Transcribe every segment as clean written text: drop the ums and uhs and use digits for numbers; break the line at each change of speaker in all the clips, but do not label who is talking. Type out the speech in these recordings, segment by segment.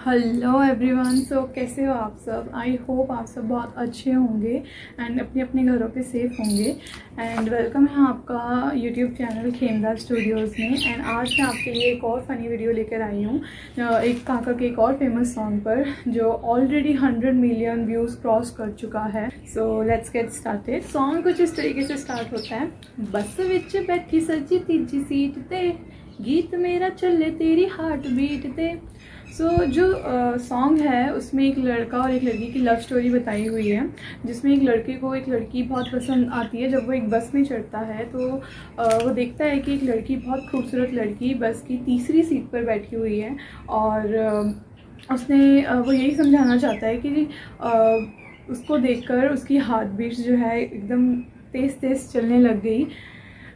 Hello everyone. सो कैसे हो आप सब? आई होप आप सब बहुत अच्छे होंगे एंड अपने अपने घरों पे सेफ होंगे। एंड वेलकम है आपका यूट्यूब चैनल खेमदा स्टूडियोज़ में। एंड आज मैं आपके लिए एक और फ़नी वीडियो लेकर आई हूँ, एक काका के एक और फेमस सॉन्ग पर जो ऑलरेडी 100 मिलियन व्यूज़ क्रॉस कर चुका है। So let's get started. Song कुछ इस तरीके से स्टार्ट होता है। बस विच बैठी सजी तीजी सीट ते, गीत मेरा चले तेरी हार्ट बीट ते। जो सॉन्ग है उसमें एक लड़का और एक लड़की की लव स्टोरी बताई हुई है, जिसमें एक लड़के को एक लड़की बहुत पसंद आती है। जब वो एक बस में चढ़ता है तो वो देखता है कि एक लड़की, बहुत खूबसूरत लड़की, बस की तीसरी सीट पर बैठी हुई है। और उसने वो यही समझाना चाहता है कि उसको देखकर उसकी हार्ट बीट्स जो है एकदम तेज़ तेज़ चलने लग गई।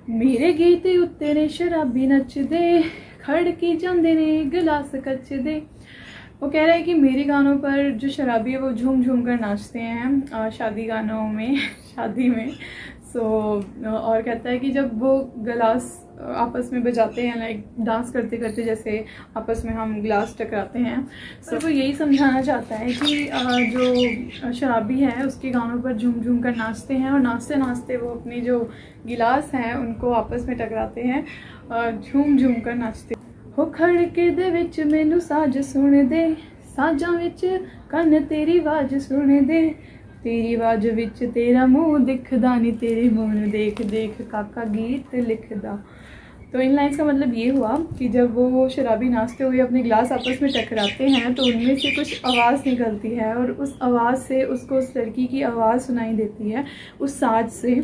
मेरे गीत उत्ते ने शराबी नच दे, खड़की जाते ने गिलास कच दे। वो कह रहा है कि मेरे गानों पर जो शराबी है वो झूम झूम कर नाचते हैं शादी गानों में शादी में। और कहता है कि जब वो गिलास आपस में बजाते हैं, लाइक डांस करते करते जैसे आपस में हम गिलास टकराते हैं। वो यही समझाना चाहता है कि जो शराबी है उसके गानों पर झूम झूम कर नाचते हैं, और नाचते नाचते वो अपनी जो गिलास हैं उनको आपस में टकराते हैं, झूम झूम कर नाचते। हो खड़के दे विच मैनू साज सुन दे, साजां विच कन तेरी आवाज सुन दे, तेरी आवाज विच तेरा मुंह दिखदा नी, तेरे मुंह देख देख काका गीत लिखदा। तो इन लाइन्स का मतलब ये हुआ कि जब वो शराबी नाचते हुए अपने गिलास आपस में टकराते हैं तो उनमें से कुछ आवाज़ निकलती है, और उस आवाज़ से उसको उस लड़की की आवाज़ सुनाई देती है उस साज से।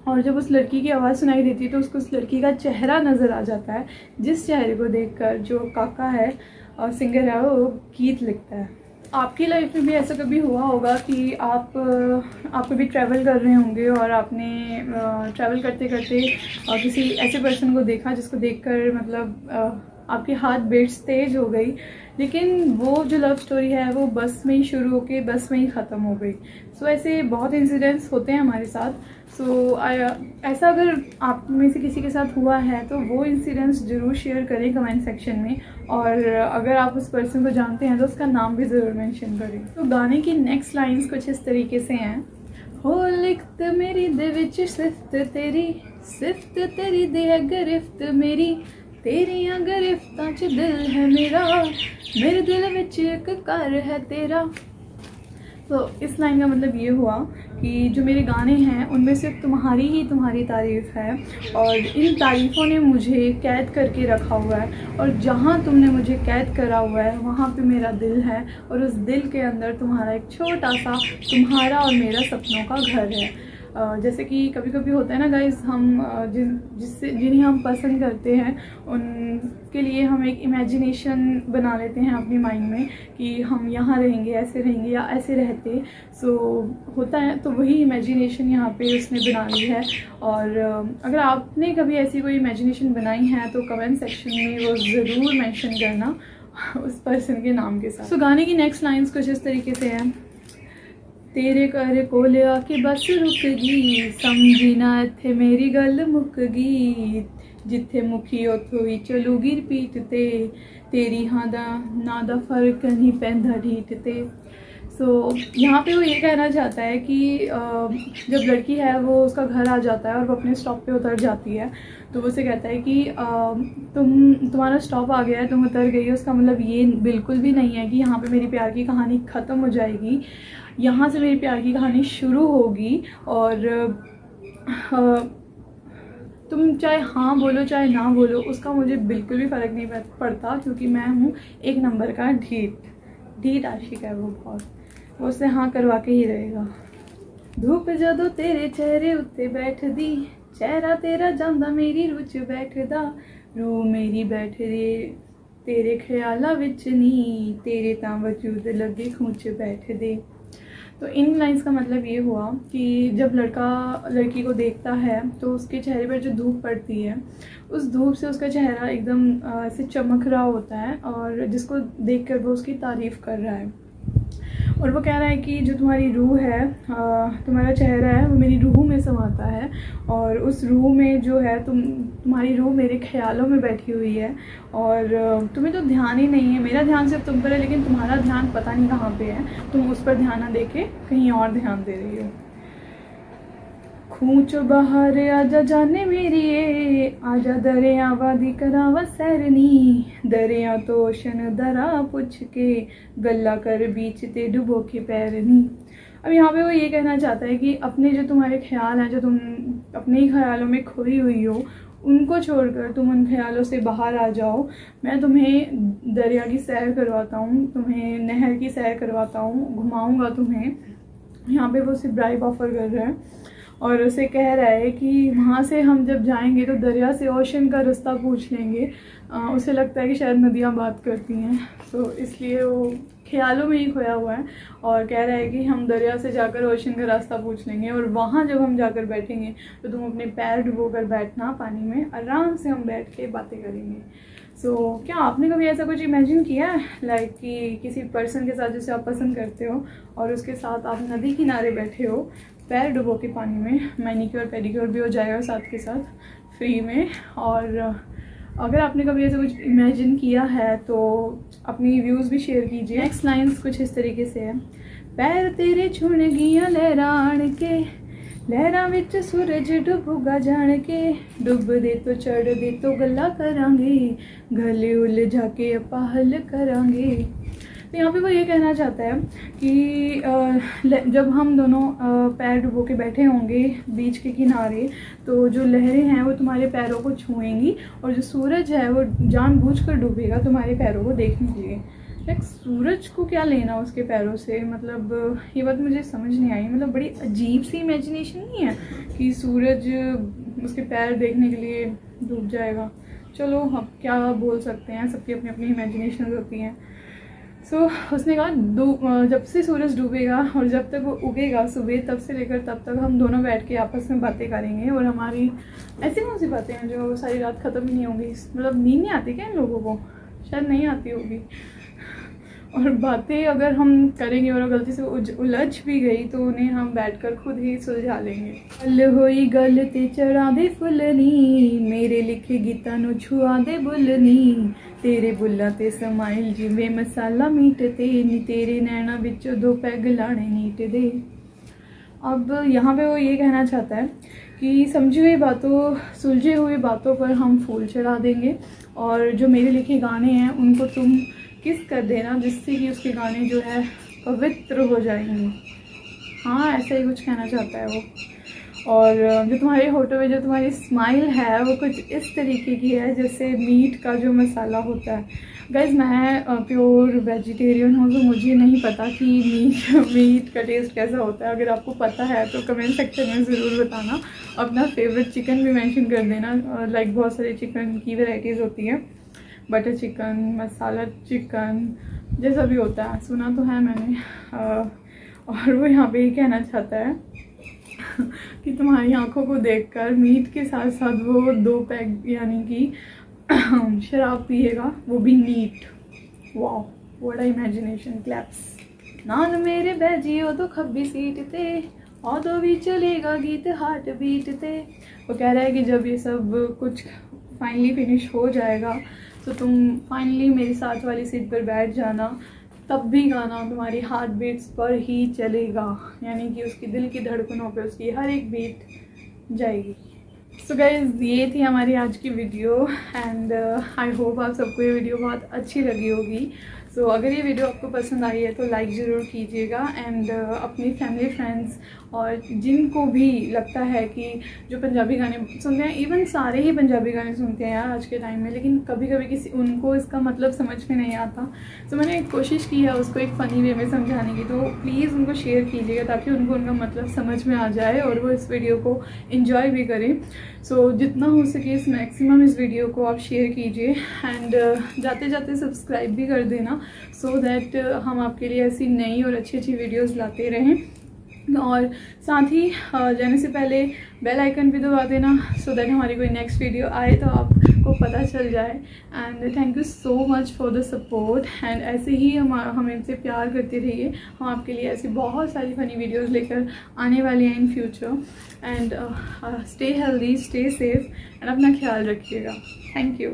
और जब उस लड़की की आवाज़ सुनाई देती है तो उसको उस लड़की का चेहरा नज़र आ जाता है, जिस चेहरे को देखकर जो काका है और सिंगर है वो गीत लिखता है। आपकी लाइफ में भी ऐसा कभी हुआ होगा कि आप कभी ट्रैवल कर रहे होंगे और आपने ट्रैवल करते करते किसी ऐसे पर्सन को देखा जिसको देखकर मतलब आपकी हार्ट बीट्स तेज़ हो गई, लेकिन वो जो लव स्टोरी है वो बस में ही शुरू होके बस में ही ख़त्म हो गई। ऐसे बहुत इंसिडेंट्स होते हैं हमारे साथ। ऐसा अगर आप में से किसी के साथ हुआ है तो वो इंसिडेंट्स ज़रूर शेयर करें कमेंट सेक्शन में, और अगर आप उस पर्सन को जानते हैं तो उसका नाम भी ज़रूर मेंशन करें। तो गाने की नेक्स्ट लाइंस कुछ इस तरीके से हैं। हो लिखत मेरी दे विच सिफ्त तेरी दे है गिरफ्त मेरी, तेरियां गिरफ्तां च दिल है मेरे दिल विच एक घर है तेरा। तो इस लाइन का मतलब ये हुआ कि जो मेरे गाने हैं उनमें सिर्फ तुम्हारी ही तुम्हारी तारीफ़ है, और इन तारीफ़ों ने मुझे कैद करके रखा हुआ है, और जहाँ तुमने मुझे कैद करा हुआ है वहाँ पे मेरा दिल है, और उस दिल के अंदर तुम्हारा एक छोटा सा तुम्हारा और मेरा सपनों का घर है। जैसे कि कभी कभी होता है ना गाइस, हम जिन्हें हम पसंद करते हैं उनके लिए हम एक इमेजिनेशन बना लेते हैं अपनी माइंड में कि हम यहाँ रहेंगे, ऐसे रहेंगे या ऐसे रहते। होता है, तो वही इमेजिनेशन यहाँ पे उसने बना ली है। और अगर आपने कभी ऐसी कोई इमेजिनेशन बनाई है तो कमेंट सेक्शन में वो ज़रूर मेंशन करना उस पर्सन के नाम के साथ। गाने की नेक्स्ट लाइन्स कुछ इस तरीके से हैं। तेरे घर कोल आके बस रुक गई, समझी ना इत्थे मेरी गल मुक गई, जिथे मुखी उथों ही चलूगी रिपीट ते, तेरी हाँ दा ना दा फर्क नहीं पैंदा ढीठ ते। यहाँ पे वो ये कहना चाहता है कि जब लड़की है वो उसका घर आ जाता है और वो अपने स्टॉप पे उतर जाती है, तो वो उसे कहता है कि तुम्हारा स्टॉप आ गया है, तुम उतर गई हो। उसका मतलब ये बिल्कुल भी नहीं है कि यहाँ पे मेरी प्यार की कहानी ख़त्म हो जाएगी, यहाँ से मेरी प्यार की कहानी शुरू होगी। और तुम चाहे हाँ बोलो चाहे ना बोलो, उसका मुझे बिल्कुल भी फ़र्क नहीं पड़ता, क्योंकि मैं हूँ एक नंबर का ढीठ आशिक है वो बहुत, वो उससे हाँ करवा के ही रहेगा। धूप जदों तेरे चेहरे उत्ते बैठदी, चेहरा तेरा जांदा मेरी रूह च बैठदा, रूह मेरी बैठ रे तेरे ख्याला विच नी, तेरे तां वजूद लगे खूह च बैठ दे। तो इन लाइन्स का मतलब ये हुआ कि जब लड़का लड़की को देखता है तो उसके चेहरे पर जो धूप पड़ती है उस धूप से उसका चेहरा एकदम ऐसे चमक रहा होता है, और जिसको देखकर वो उसकी तारीफ़ कर रहा है। और वो कह रहा है कि जो तुम्हारी रूह है, तुम्हारा चेहरा है, वो मेरी रूह में समाता है, और उस रूह में जो है तुम्हारी रूह मेरे ख्यालों में बैठी हुई है, और तुम्हें तो ध्यान ही नहीं है। मेरा ध्यान सिर्फ तुम पर है, लेकिन तुम्हारा ध्यान पता नहीं कहाँ पे है, तुम उस पर ध्यान ना दे के कहीं और ध्यान दे रही हो। खूंचो बाहर आजा जाने मेरी आजा दरिया वादी करावा सैरनी, दरिया तो ओशन दरा पुछ के गल्ला कर बीच ते डुबो के पैरनी। अब यहाँ पे वो ये कहना चाहता है कि अपने जो तुम्हारे ख्याल हैं, जो तुम अपने ही ख्यालों में खोई हुई हो, उनको छोड़कर तुम उन ख्यालों से बाहर आ जाओ। मैं तुम्हें दरिया की सैर करवाता हूँ, तुम्हें नहर की सैर करवाता हूँ, घुमाऊँगा तुम्हें। यहाँ पे वो उसे ब्राइब ऑफ़र कर रहा है और उसे कह रहा है कि वहाँ से हम जब जाएंगे तो दरिया से ओशन का रास्ता पूछ लेंगे। उसे लगता है कि शायद नदियाँ बात करती हैं, तो इसलिए वो ख्यालों में ही खोया हुआ है और कह रहा है कि हम दरिया से जाकर ओशन का रास्ता पूछ लेंगे, और वहाँ जब हम जाकर बैठेंगे तो तुम अपने पैर डुबो कर बैठना पानी में, आराम से हम बैठ के बातें करेंगे। क्या आपने कभी ऐसा कुछ इमेजिन किया है, लाइक कि किसी पर्सन के साथ जिसे आप पसंद करते हो और उसके साथ आप नदी किनारे बैठे हो, पैर डुबो के पानी में, मैनिक्योर पेडिक्योर भी हो जाएगा साथ के साथ फ्री में। और अगर आपने कभी ऐसा कुछ इमेजिन किया है तो अपनी व्यूज़ भी शेयर कीजिए। नेक्स्ट लाइन्स कुछ इस तरीके से है। पैर तेरे छुण गियां लहराण के, लहरां विच सूरज डुबूगा जान के, डुब दे तो चढ़ दे तो गल्ला करांगे, गले उलझा के आपां हल करांगे। तो यहाँ पे वो ये कहना चाहता है कि जब हम दोनों पैर डुबो के बैठे होंगे बीच के किनारे, तो जो लहरें हैं वो तुम्हारे पैरों को छुएंगी, और जो सूरज है वो जानबूझकर डूबेगा तुम्हारे पैरों को देखने के लिए। लाइक सूरज को क्या लेना उसके पैरों से, मतलब ये बात मुझे समझ नहीं आई। मतलब बड़ी अजीब सी इमेजिनेशन नहीं है कि सूरज उसके पैर देखने के लिए डूब जाएगा। चलो अब क्या बोल सकते हैं, सबकी अपनी अपनी इमेजिनेशन होती हैं। उसने कहा जब से सूरज डूबेगा और जब तक वो उगेगा सुबह, तब से लेकर तब तक हम दोनों बैठ के आपस में बातें करेंगे, और हमारी ऐसी कौन सी बातें हैं जो सारी रात ख़त्म ही नहीं होंगी। मतलब नींद नहीं आती क्या इन लोगों को? शायद नहीं आती होगी। और बातें अगर हम करेंगे और गलती से उलझ भी गई तो उन्हें हम बैठकर खुद ही सुलझा लेंगे। गल होई गल ते चढ़ा दे फुलनी, मेरे लिखे गीता नु छुआ दे बुलनी, तेरे बुल्ला ते समाइल जिवे मसाला मीटते नी, तेरे नैना विचों दो पैग लाने नीट दे। अब यहाँ पे वो ये कहना चाहता है कि समझी हुई बातों, सुलझे हुए बातों पर हम फूल चढ़ा देंगे, और जो मेरे लिखे गाने हैं उनको तुम किस कर देना, जिससे कि उसके गाने जो है पवित्र हो जाएंगे। हाँ, ऐसा ही कुछ कहना चाहता है वो। और जो तुम्हारे होठों में जो तुम्हारी स्माइल है वो कुछ इस तरीके की है जैसे मीट का जो मसाला होता है। गाइज मैं प्योर वेजिटेरियन हूँ, तो मुझे नहीं पता कि मीट का टेस्ट कैसा होता है। अगर आपको पता है तो कमेंट सेक्शन में ज़रूर बताना। अपना फेवरेट चिकन भी मेंशन कर देना। लाइक बहुत सारे चिकन की वैराइटीज़ होती हैं, बटर चिकन, मसाला चिकन, जैसा भी होता है, सुना तो है मैंने। और वो यहाँ पे ये कहना चाहता है कि तुम्हारी आंखों को देखकर मीट के साथ साथ वो 2 पैग यानी कि शराब पिएगा, वो भी नीट। वाह, व्हाट अ इमेजिनेशन, क्लैप्स। नान मेरे बैजियो तो खब्बी सीट ते, औदो भी चलेगा गीत हार्ट बीट ते। वो कह रहा है कि जब ये सब कुछ फाइनली फिनिश हो जाएगा तो तुम फाइनली मेरी साथ वाली सीट पर बैठ जाना, तब भी गाना तुम्हारी हार्ट बीट्स पर ही चलेगा, यानी कि उसकी दिल की धड़कनों पे उसकी हर एक बीट जाएगी। सो गाइज, ये थी हमारी आज की वीडियो, एंड आई होप आप सबको ये वीडियो बहुत अच्छी लगी होगी। अगर ये वीडियो आपको पसंद आई है तो लाइक ज़रूर कीजिएगा, एंड अपनी फैमिली फ्रेंड्स और जिनको भी लगता है कि जो पंजाबी गाने सुनते हैं, इवन सारे ही पंजाबी गाने सुनते हैं यार आज के टाइम में, लेकिन कभी कभी उनको इसका मतलब समझ में नहीं आता। मैंने कोशिश की है उसको एक फ़नी वे में समझाने की, तो प्लीज़ उनको शेयर कीजिएगा ताकि उनको उनका मतलब समझ में आ जाए और वो इस वीडियो को इन्जॉय भी करें। जितना हो सके मैक्सिमम इस वीडियो को आप शेयर कीजिए, एंड जाते जाते सब्सक्राइब भी कर देना, सो दैट हम आपके लिए ऐसी नई और अच्छी अच्छी वीडियोस लाते रहें। और साथ ही जाने से पहले बेल आइकन भी दबा देना, सो दैट हमारी कोई नेक्स्ट वीडियो आए तो आपको पता चल जाए। And thank you so much for the support. And ऐसे ही हम इनसे प्यार करते रहिए। हम आपके लिए ऐसी बहुत सारी फ़नी वीडियोज़ लेकर आने वाले हैं in future. And stay healthy, stay safe and अपना ख्याल रखिएगा। Thank you.